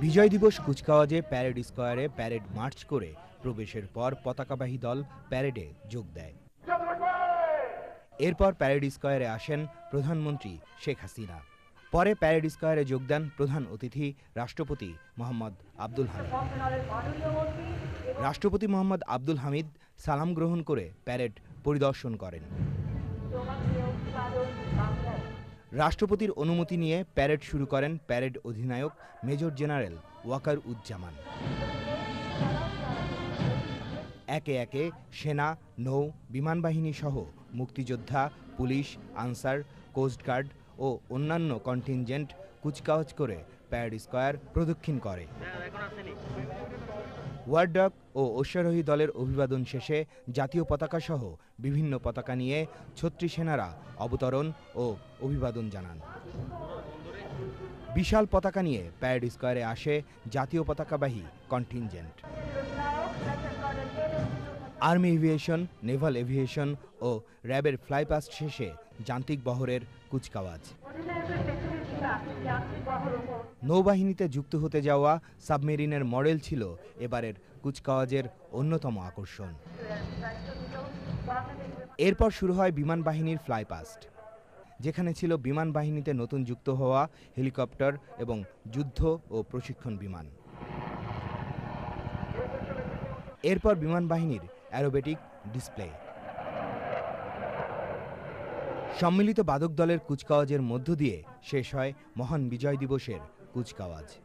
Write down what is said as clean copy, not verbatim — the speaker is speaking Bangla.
বিজয় দিবস কুচকাওয়াজে প্যারেড স্কয়ারে প্যারেড মার্চ করে প্রবেশের পর পতাকাবাহী দল প্যারেডে যোগ দেয়। এরপর প্যারেড স্কয়ারে আসেন প্রধানমন্ত্রী শেখ হাসিনা। পরে প্যারেড স্কয়ারে যোগ দেন প্রধান অতিথি রাষ্ট্রপতি মোহাম্মদ আব্দুল হামিদ। রাষ্ট্রপতি মোহাম্মদ আব্দুল হামিদ সালাম গ্রহণ করে প্যারেড পরিদর্শন করেন। রাষ্ট্রপতির অনুমতি নিয়ে প্যারেড শুরু করেন প্যারেড অধিনায়ক মেজর জেনারেল ওয়াকার উজ্জামান। একে একে সেনা, নৌ, বিমান বাহিনী সহ মুক্তিযোদ্ধা, পুলিশ, আনসার, কোস্টগার্ড ও অন্যান্য কন্টিনজেন্ট কুচকাওয়াজ করে প্যারেড স্কয়ার প্রদক্ষিণ করে। ওয়ারডগ ও অশ্বারোহী দলের অভিবাদন শেষে জাতীয় পতাকা সহ বিভিন্ন পতাকা নিয়ে ছত্রী সেনারা অবতরণ ও অভিবাদন জানান। বিশাল পতাকা নিয়ে প্যারেড স্কয়ারে আসে জাতীয় পতাকাবাহী contingent. Army aviation, naval aviation ও র্যাবের ফ্লাইপাস্ট শেষে যান্ত্রিক বহরের কুচকাওয়াজ। নৌবাহিনীতে যুক্ত হতে যাওয়া সাবমেরিনের মডেল ছিল এবারের কুচকাওয়াজের অন্যতম আকর্ষণ। এরপর শুরু হয় বিমান বাহিনীর ফ্লাইপাস্ট, যেখানে ছিল বিমান বাহিনীতে নতুন যুক্ত হওয়া হেলিকপ্টার এবং যুদ্ধ ও প্রশিক্ষণ বিমান। এরপর বিমান বাহিনীর অ্যারোবেটিক ডিসপ্লে। সম্মিলিত বাদক দলের কুচকাওয়াজের মধ্য দিয়ে শেষ হয় মহান বিজয় দিবসের কুচকাওয়াজ।